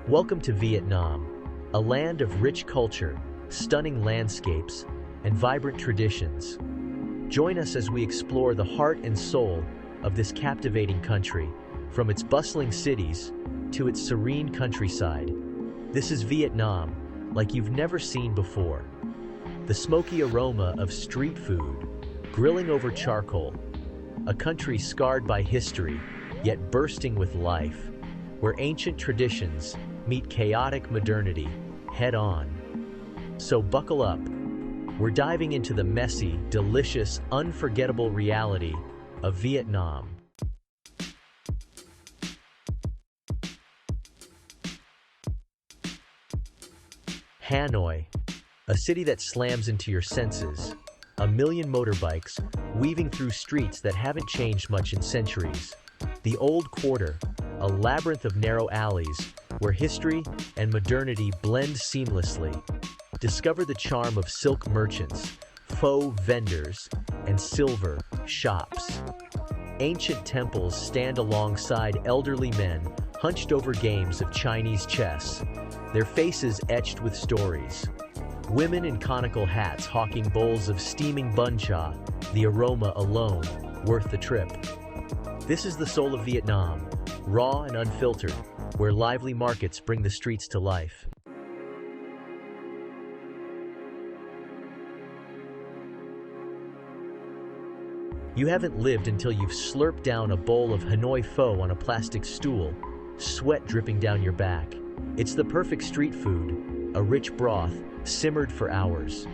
Welcome to Vietnam, a land of rich culture, stunning landscapes, and vibrant traditions. Join us as we explore the heart and soul of this captivating country, from its bustling cities to its serene countryside. This is Vietnam, like you've never seen before. The smoky aroma of street food, grilling over charcoal, a country scarred by history, yet bursting with life, where ancient traditions meet chaotic modernity head-on. So buckle up. We're diving into the messy, delicious, unforgettable reality of Vietnam. Hanoi, a city that slams into your senses. A million motorbikes weaving through streets that haven't changed much in centuries. The Old Quarter, a labyrinth of narrow alleys where history and modernity blend seamlessly. Discover the charm of silk merchants, faux vendors, and silver shops. Ancient temples stand alongside elderly men hunched over games of Chinese chess, their faces etched with stories. Women in conical hats hawking bowls of steaming bun cha, the aroma alone worth the trip. This is the soul of Vietnam, raw and unfiltered, where lively markets bring the streets to life. You haven't lived until you've slurped down a bowl of Hanoi pho on a plastic stool, sweat dripping down your back. It's the perfect street food, a rich broth, simmered for hours,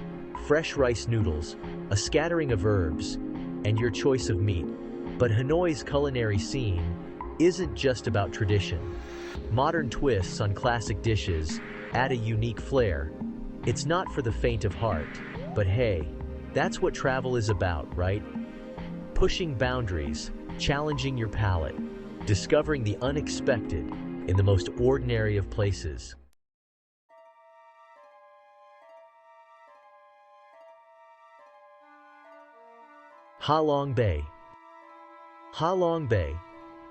fresh rice noodles, a scattering of herbs, and your choice of meat. But Hanoi's culinary scene isn't just about tradition. Modern twists on classic dishes add a unique flair. It's not for the faint of heart, but hey, that's what travel is about, right? Pushing boundaries, challenging your palate, discovering the unexpected in the most ordinary of places. Ha Long Bay. Ha Long Bay,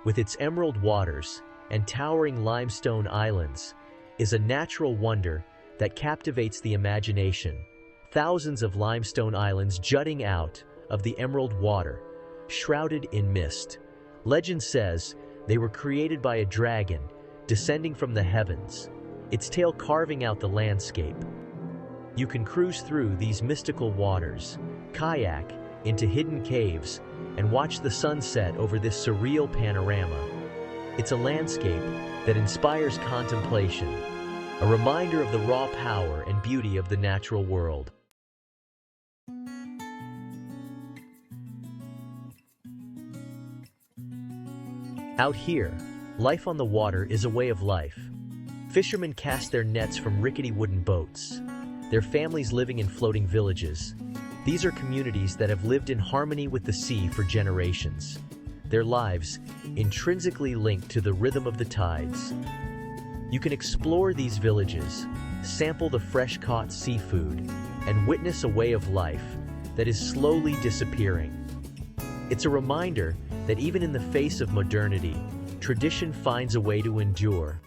with its emerald waters and towering limestone islands, is a natural wonder that captivates the imagination. Thousands of limestone islands jutting out of the emerald water, shrouded in mist. Legend says they were created by a dragon descending from the heavens, its tail carving out the landscape. You can cruise through these mystical waters, kayak into hidden caves, and watch the sunset over this surreal panorama. It's a landscape that inspires contemplation, a reminder of the raw power and beauty of the natural world. Out here, life on the water is a way of life. Fishermen cast their nets from rickety wooden boats, their families living in floating villages. These are communities that have lived in harmony with the sea for generations, their lives intrinsically linked to the rhythm of the tides. You can explore these villages, sample the fresh-caught seafood, and witness a way of life that is slowly disappearing. It's a reminder that even in the face of modernity, tradition finds a way to endure.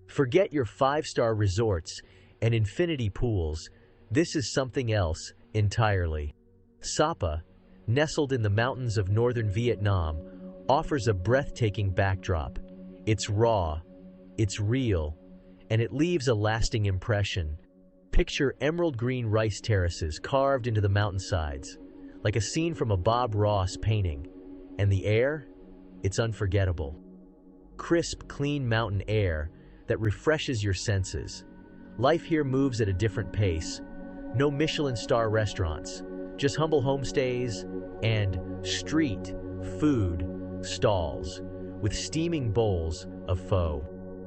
Forget your five-star resorts and infinity pools. This is something else entirely. Sapa, nestled in the mountains of northern Vietnam, offers a breathtaking backdrop. It's raw, it's real, and it leaves a lasting impression. Picture emerald green rice terraces carved into the mountainsides, like a scene from a Bob Ross painting. And the air? It's unforgettable. Crisp, clean mountain air that refreshes your senses. Life here moves at a different pace. No Michelin star restaurants, just humble homestays and street food stalls with steaming bowls of pho.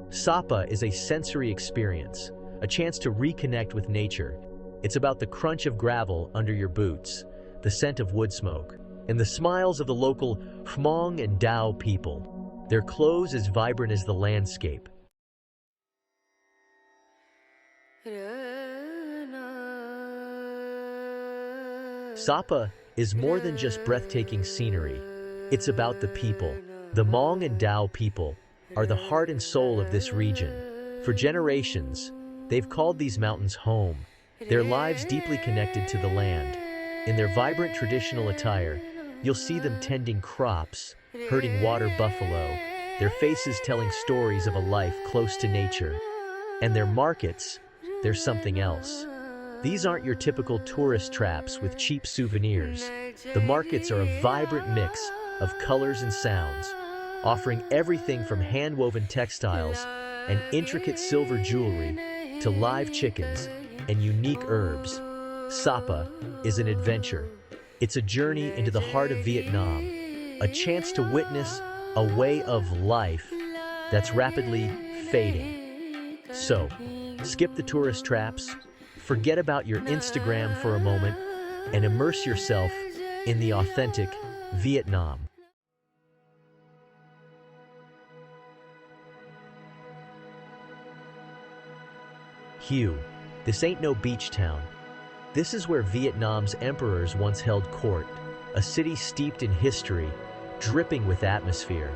Sapa is a sensory experience, a chance to reconnect with nature. It's about the crunch of gravel under your boots, the scent of wood smoke, and the smiles of the local Hmong and Dao people. Their clothes as vibrant as the landscape. Sapa is more than just breathtaking scenery. It's about the people. The Hmong and Dao people are the heart and soul of this region. For generations, they've called these mountains home, their lives deeply connected to the land. In their vibrant traditional attire, you'll see them tending crops, herding water buffalo, their faces telling stories of a life close to nature. And their markets, they're something else. These aren't your typical tourist traps with cheap souvenirs. The markets are a vibrant mix of colors and sounds, offering everything from hand-woven textiles and intricate silver jewelry to live chickens and unique herbs. Sapa is an adventure. It's a journey into the heart of Vietnam, a chance to witness a way of life that's rapidly fading. So, skip the tourist traps, forget about your Instagram for a moment, and immerse yourself in the authentic Vietnam. Hue, this ain't no beach town. This is where Vietnam's emperors once held court, a city steeped in history, dripping with atmosphere,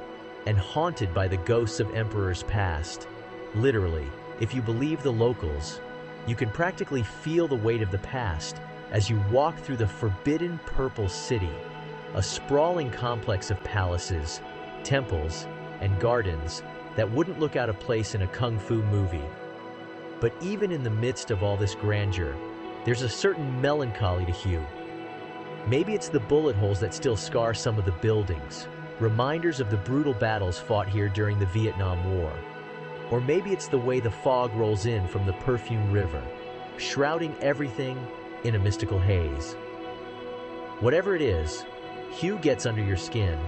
and haunted by the ghosts of emperors past. Literally, if you believe the locals, you can practically feel the weight of the past as you walk through the forbidden Purple City, a sprawling complex of palaces, temples, and gardens that wouldn't look out of place in a kung fu movie. But even in the midst of all this grandeur, there's a certain melancholy to Hue. Maybe it's the bullet holes that still scar some of the buildings, reminders of the brutal battles fought here during the Vietnam War. Or maybe it's the way the fog rolls in from the perfumed river, shrouding everything in a mystical haze. Whatever it is, Hue gets under your skin.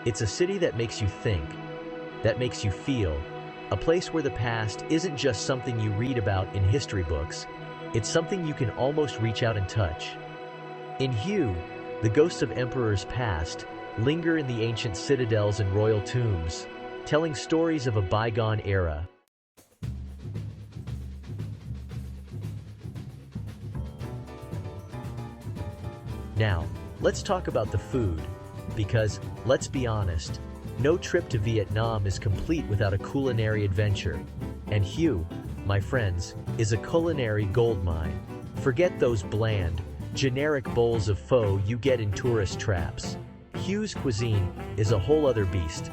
It's a city that makes you think, that makes you feel, a place where the past isn't just something you read about in history books, it's something you can almost reach out and touch. In Hue, the ghosts of emperors past linger in the ancient citadels and royal tombs, telling stories of a bygone era. Now, let's talk about the food, because, let's be honest, no trip to Vietnam is complete without a culinary adventure. And Hue, my friends, is a culinary goldmine. Forget those bland, generic bowls of pho you get in tourist traps. Hue's cuisine is a whole other beast,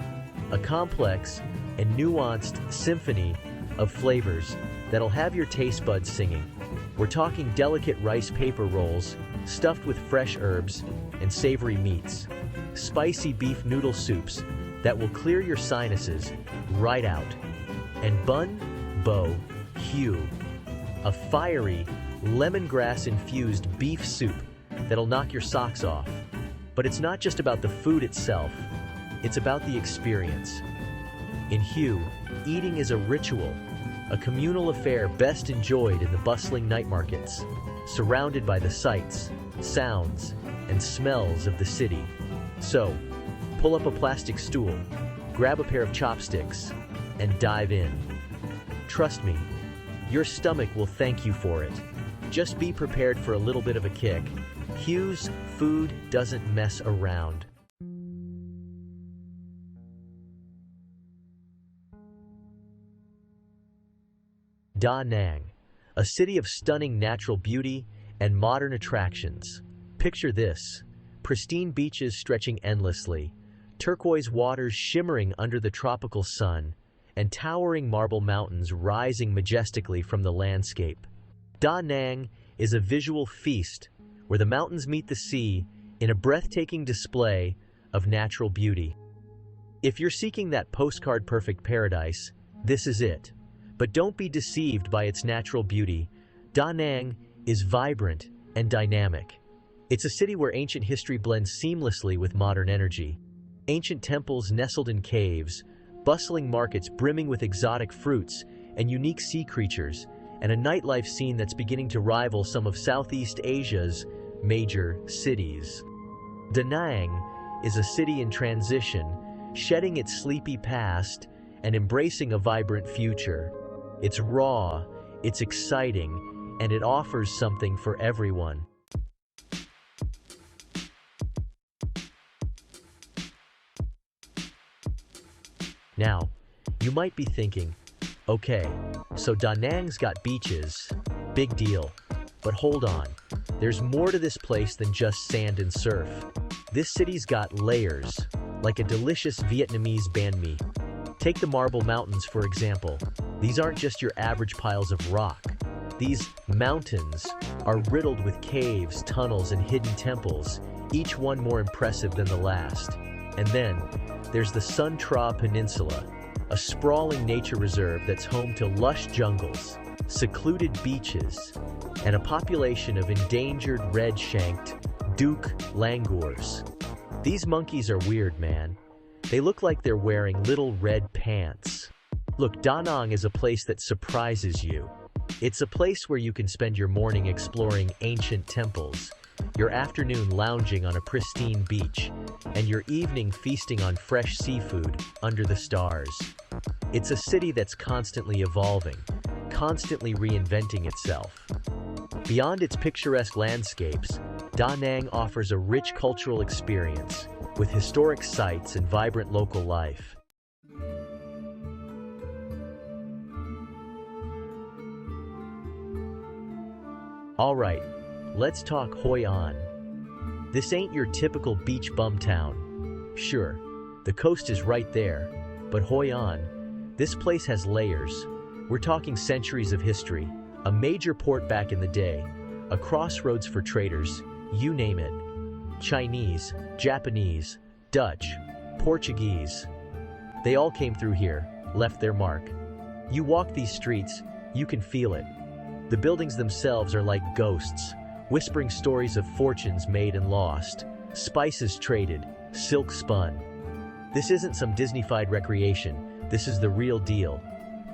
a complex and nuanced symphony of flavors that'll have your taste buds singing. We're talking delicate rice paper rolls stuffed with fresh herbs and savory meats, spicy beef noodle soups that will clear your sinuses right out, and bun bo Hue, a fiery, lemongrass-infused beef soup that'll knock your socks off. But it's not just about the food itself, it's about the experience. In Hue, eating is a ritual, a communal affair best enjoyed in the bustling night markets, surrounded by the sights, sounds, and smells of the city. So, pull up a plastic stool, grab a pair of chopsticks, and dive in. Trust me, your stomach will thank you for it. Just be prepared for a little bit of a kick. Hue's food doesn't mess around. Da Nang, a city of stunning natural beauty and modern attractions. Picture this: pristine beaches stretching endlessly, turquoise waters shimmering under the tropical sun, and towering marble mountains rising majestically from the landscape. Da Nang is a visual feast where the mountains meet the sea in a breathtaking display of natural beauty. If you're seeking that postcard-perfect paradise, this is it. But don't be deceived by its natural beauty. Da Nang is vibrant and dynamic. It's a city where ancient history blends seamlessly with modern energy. Ancient temples nestled in caves, bustling markets brimming with exotic fruits and unique sea creatures, and a nightlife scene that's beginning to rival some of Southeast Asia's major cities. Da Nang is a city in transition, shedding its sleepy past and embracing a vibrant future. It's raw, it's exciting, and it offers something for everyone. Now, you might be thinking, okay, so Da Nang's got beaches, big deal. But hold on, there's more to this place than just sand and surf. This city's got layers, like a delicious Vietnamese banh mi. Take the Marble Mountains, for example. These aren't just your average piles of rock. These mountains are riddled with caves, tunnels, and hidden temples, each one more impressive than the last. And then, there's the Sun Tra Peninsula, a sprawling nature reserve that's home to lush jungles, secluded beaches, and a population of endangered red-shanked Duke langurs. These monkeys are weird, man. They look like they're wearing little red pants. Look, Da Nang is a place that surprises you. It's a place where you can spend your morning exploring ancient temples, your afternoon lounging on a pristine beach, and your evening feasting on fresh seafood under the stars. It's a city that's constantly evolving, constantly reinventing itself. Beyond its picturesque landscapes, Da Nang offers a rich cultural experience with historic sites and vibrant local life. Alright, let's talk Hoi An. This ain't your typical beach bum town. Sure, the coast is right there, but Hoi An, this place has layers. We're talking centuries of history, a major port back in the day, a crossroads for traders, you name it. Chinese, Japanese, Dutch, Portuguese. They all came through here, left their mark. You walk these streets, you can feel it. The buildings themselves are like ghosts, whispering stories of fortunes made and lost, spices traded, silk spun. This isn't some Disney-fied recreation, this is the real deal.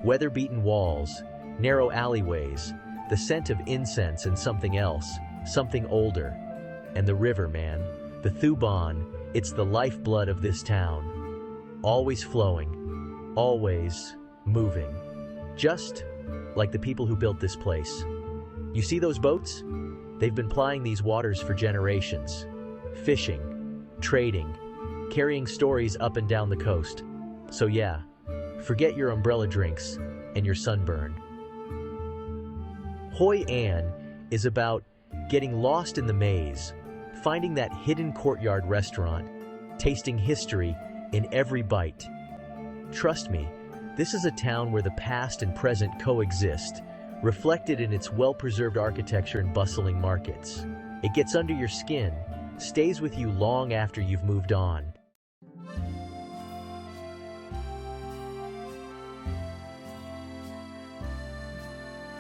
Weather-beaten walls, narrow alleyways, the scent of incense and something else, something older. And the river, man, the Thu Bon, it's the lifeblood of this town. Always flowing, always moving. Just like the people who built this place. You see those boats? They've been plying these waters for generations. Fishing, trading, carrying stories up and down the coast. So yeah, forget your umbrella drinks and your sunburn. Hoi An is about getting lost in the maze, finding that hidden courtyard restaurant, tasting history in every bite. Trust me, this is a town where the past and present coexist, reflected in its well-preserved architecture and bustling markets. It gets under your skin, stays with you long after you've moved on.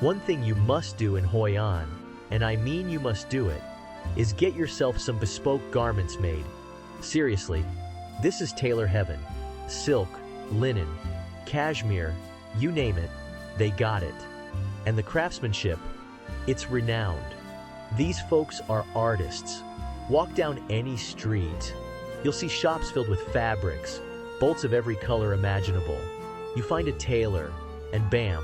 One thing you must do in Hoi An, and I mean you must do it, is get yourself some bespoke garments made. Seriously, this is tailor heaven. Silk, linen, cashmere, you name it, they got it. And the craftsmanship, it's renowned. These folks are artists. Walk down any street. You'll see shops filled with fabrics, bolts of every color imaginable. You find a tailor, and bam,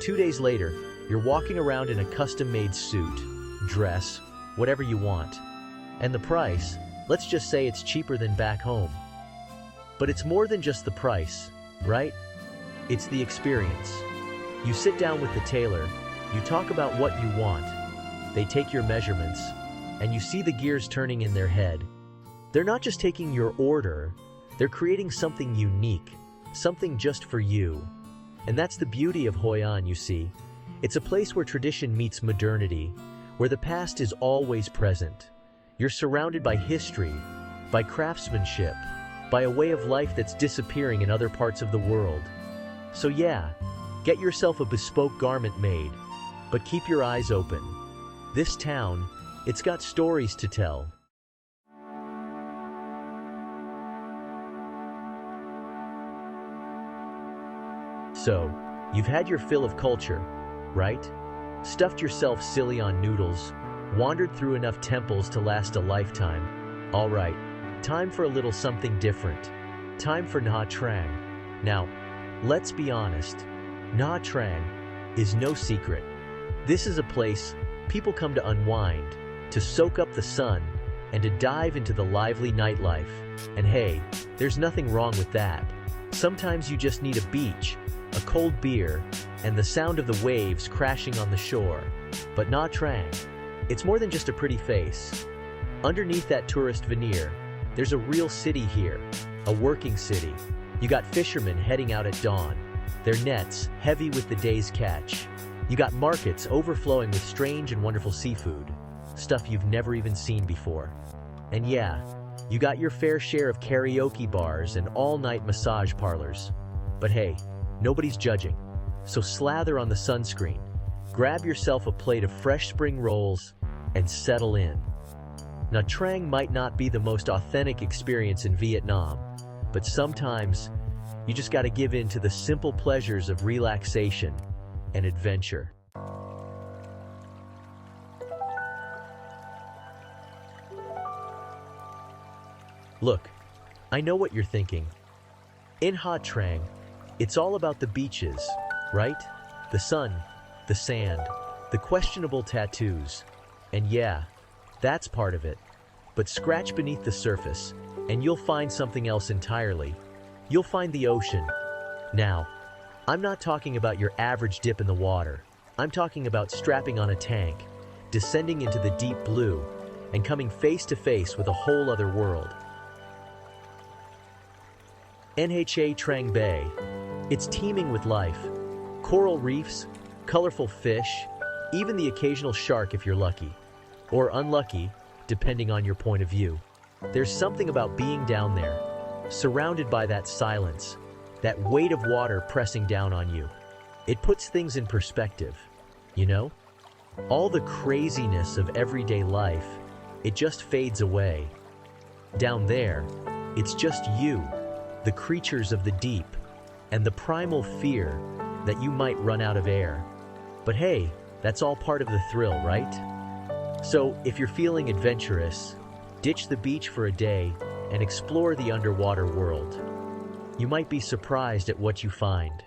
2 days later, you're walking around in a custom-made suit, dress, whatever you want. And the price, let's just say it's cheaper than back home. But it's more than just the price, right? It's the experience. You sit down with the tailor, you talk about what you want, they take your measurements, and you see the gears turning in their head. They're not just taking your order, they're creating something unique, something just for you. And that's the beauty of Hoi An, you see. It's a place where tradition meets modernity, where the past is always present. You're surrounded by history, by craftsmanship, by a way of life that's disappearing in other parts of the world. So yeah, get yourself a bespoke garment made, but keep your eyes open. This town, it's got stories to tell. So, you've had your fill of culture, right? Stuffed yourself silly on noodles, wandered through enough temples to last a lifetime. All right, time for a little something different. Time for Nha Trang. Now, let's be honest, Nha Trang is no secret. This is a place people come to unwind, to soak up the sun, and to dive into the lively nightlife. And hey, there's nothing wrong with that. Sometimes you just need a beach, a cold beer, and the sound of the waves crashing on the shore. But Nha Trang, it's more than just a pretty face. Underneath that tourist veneer, there's a real city here, a working city. You got fishermen heading out at dawn, their nets heavy with the day's catch. You got markets overflowing with strange and wonderful seafood, stuff you've never even seen before. And yeah, you got your fair share of karaoke bars and all-night massage parlors. But hey, nobody's judging. So slather on the sunscreen, grab yourself a plate of fresh spring rolls, and settle in. Nha Trang might not be the most authentic experience in Vietnam, but sometimes you just gotta give in to the simple pleasures of relaxation and adventure. Look, I know what you're thinking. In Nha Trang, it's all about the beaches, right? The sun, the sand, the questionable tattoos. And yeah, that's part of it. But scratch beneath the surface, and you'll find something else entirely. You'll find the ocean. Now, I'm not talking about your average dip in the water. I'm talking about strapping on a tank, descending into the deep blue, and coming face to face with a whole other world. Nha Trang Bay. It's teeming with life. Coral reefs, colorful fish, even the occasional shark if you're lucky. Or unlucky, depending on your point of view. There's something about being down there, surrounded by that silence, that weight of water pressing down on you. It puts things in perspective, you know? All the craziness of everyday life, it just fades away. Down there, it's just you, the creatures of the deep, and the primal fear that you might run out of air. But hey, that's all part of the thrill, right? So, if you're feeling adventurous, ditch the beach for a day and explore the underwater world. You might be surprised at what you find.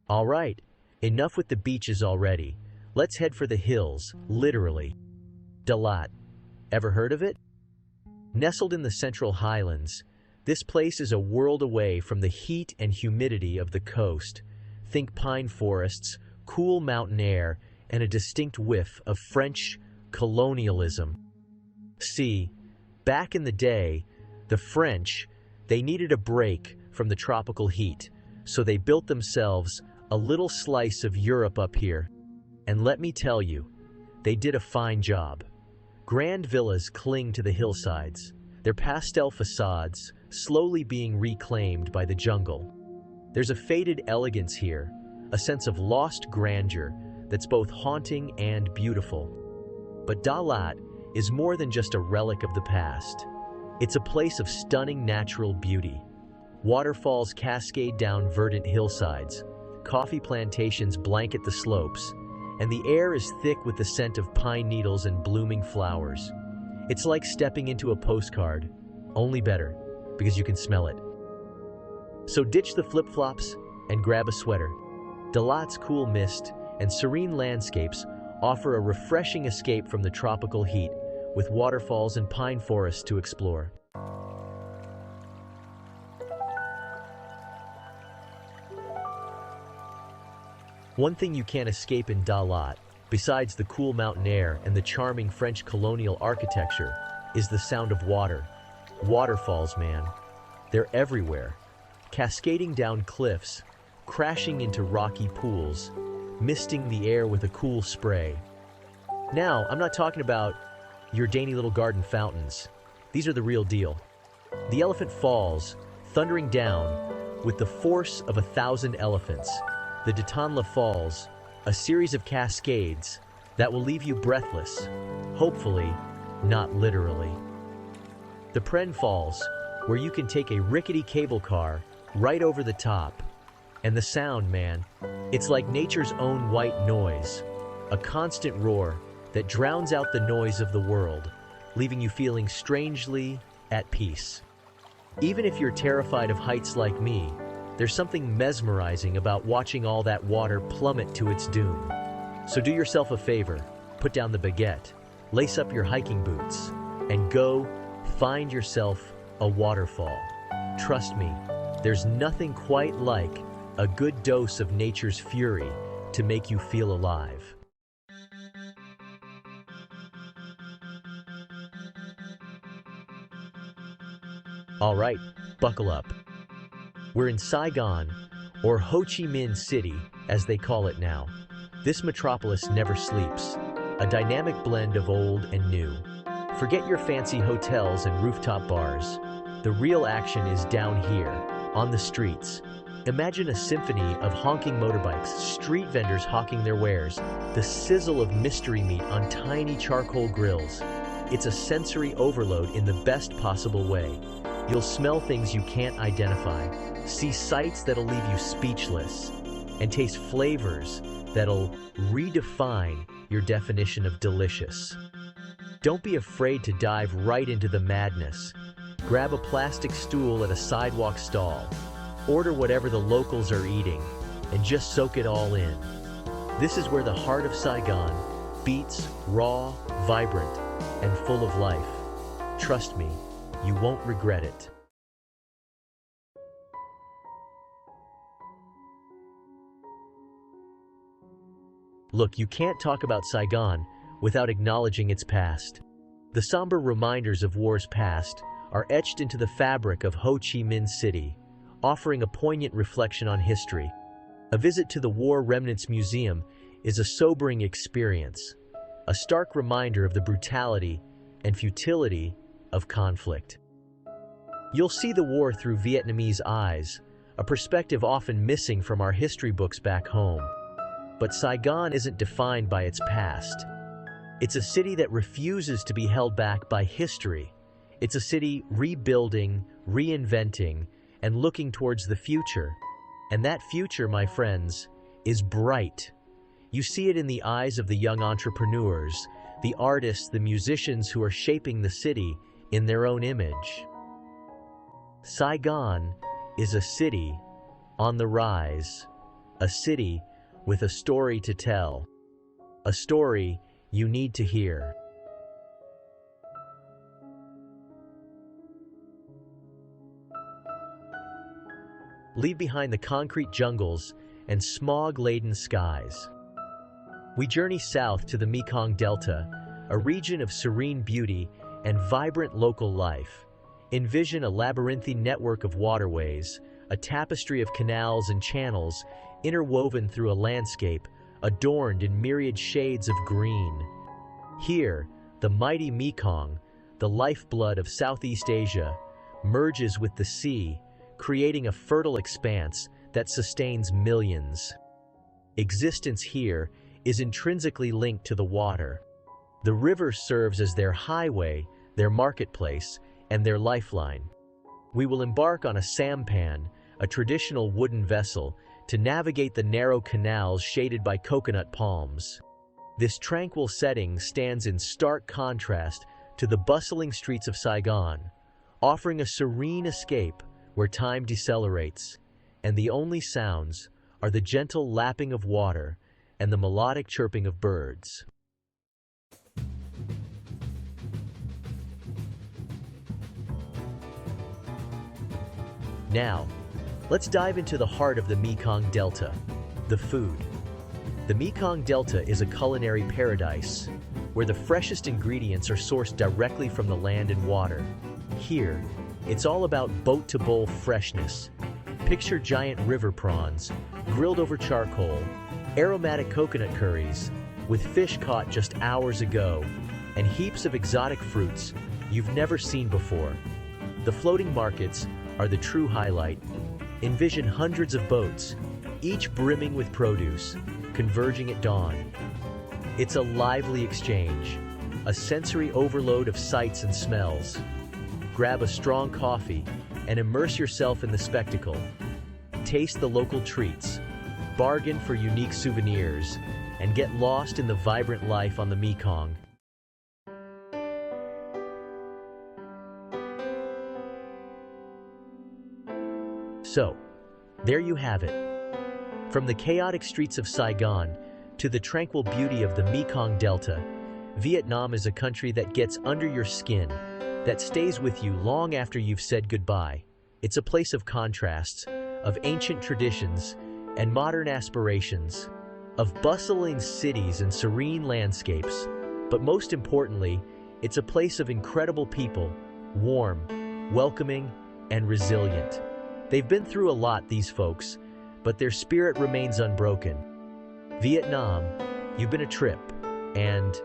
All right, enough with the beaches already. Let's head for the hills, literally. Dalat. Ever heard of it? Nestled in the central Highlands, this place is a world away from the heat and humidity of the coast. Think pine forests, cool mountain air, and a distinct whiff of French colonialism. See, back in the day, the French, they needed a break from the tropical heat, so they built themselves a little slice of Europe up here. And let me tell you, they did a fine job. Grand villas cling to the hillsides, their pastel facades slowly being reclaimed by the jungle. There's a faded elegance here, a sense of lost grandeur that's both haunting and beautiful. But Dalat is more than just a relic of the past. It's a place of stunning natural beauty. Waterfalls cascade down verdant hillsides, coffee plantations blanket the slopes, and the air is thick with the scent of pine needles and blooming flowers. It's like stepping into a postcard, only better, because you can smell it. So ditch the flip-flops and grab a sweater. Dalat's cool mist and serene landscapes offer a refreshing escape from the tropical heat, with waterfalls and pine forests to explore. One thing you can't escape in Dalat, besides the cool mountain air and the charming French colonial architecture, is the sound of water. Waterfalls, man. They're everywhere, cascading down cliffs, crashing into rocky pools, misting the air with a cool spray. Now, I'm not talking about your dainty little garden fountains. These are the real deal. The Elephant Falls, thundering down with the force of 1,000 elephants. The Datanla Falls, a series of cascades that will leave you breathless, hopefully, not literally. The Pren Falls, where you can take a rickety cable car right over the top. And the sound, man, it's like nature's own white noise, a constant roar that drowns out the noise of the world, leaving you feeling strangely at peace. Even if you're terrified of heights like me, there's something mesmerizing about watching all that water plummet to its doom. So do yourself a favor, put down the baguette, lace up your hiking boots, and go find yourself a waterfall. Trust me, there's nothing quite like a good dose of nature's fury to make you feel alive. All right, buckle up. We're in Saigon, or Ho Chi Minh City, as they call it now. This metropolis never sleeps, a dynamic blend of old and new. Forget your fancy hotels and rooftop bars. The real action is down here, on the streets. Imagine a symphony of honking motorbikes, street vendors hawking their wares, the sizzle of mystery meat on tiny charcoal grills. It's a sensory overload in the best possible way. You'll smell things you can't identify, see sights that'll leave you speechless, and taste flavors that'll redefine your definition of delicious. Don't be afraid to dive right into the madness. Grab a plastic stool at a sidewalk stall, order whatever the locals are eating, and just soak it all in. This is where the heart of Saigon beats, raw, vibrant, and full of life. Trust me, you won't regret it. Look, you can't talk about Saigon without acknowledging its past. The somber reminders of wars past are etched into the fabric of Ho Chi Minh City, offering a poignant reflection on history. A visit to the War Remnants Museum is a sobering experience, a stark reminder of the brutality and futility of conflict. You'll see the war through Vietnamese eyes, a perspective often missing from our history books back home. But Saigon isn't defined by its past. It's a city that refuses to be held back by history. It's a city rebuilding, reinventing, and looking towards the future. And that future, my friends, is bright. You see it in the eyes of the young entrepreneurs, the artists, the musicians who are shaping the city in their own image. Saigon is a city on the rise, a city with a story to tell, a story you need to hear. Leave behind the concrete jungles and smog-laden skies. We journey south to the Mekong Delta, a region of serene beauty and vibrant local life. Envision a labyrinthine network of waterways, a tapestry of canals and channels interwoven through a landscape adorned in myriad shades of green. Here, the mighty Mekong, the lifeblood of Southeast Asia, merges with the sea, creating a fertile expanse that sustains millions. Existence here is intrinsically linked to the water. The river serves as their highway, their marketplace, and their lifeline. We will embark on a sampan, a traditional wooden vessel, to navigate the narrow canals shaded by coconut palms. This tranquil setting stands in stark contrast to the bustling streets of Saigon, offering a serene escape where time decelerates, and the only sounds are the gentle lapping of water and the melodic chirping of birds. Now, let's dive into the heart of the Mekong Delta, the food. The Mekong Delta is a culinary paradise, where the freshest ingredients are sourced directly from the land and water. Here, it's all about boat-to-bowl freshness. Picture giant river prawns, grilled over charcoal, aromatic coconut curries, with fish caught just hours ago, and heaps of exotic fruits you've never seen before. The floating markets are the true highlight. Envision hundreds of boats, each brimming with produce, converging at dawn. It's a lively exchange, a sensory overload of sights and smells. Grab a strong coffee and immerse yourself in the spectacle. Taste the local treats, bargain for unique souvenirs, and get lost in the vibrant life on the Mekong. So, there you have it. From the chaotic streets of Saigon to the tranquil beauty of the Mekong Delta, Vietnam is a country that gets under your skin, that stays with you long after you've said goodbye. It's a place of contrasts, of ancient traditions and modern aspirations, of bustling cities and serene landscapes. But most importantly, it's a place of incredible people, warm, welcoming, and resilient. They've been through a lot, these folks, but their spirit remains unbroken. Vietnam, you've been a trip, and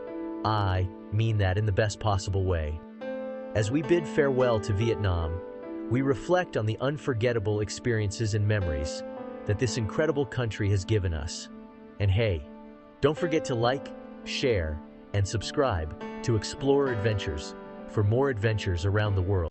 I mean that in the best possible way. As we bid farewell to Vietnam, we reflect on the unforgettable experiences and memories that this incredible country has given us. And hey, don't forget to like, share, and subscribe to Explore Adventures for more adventures around the world.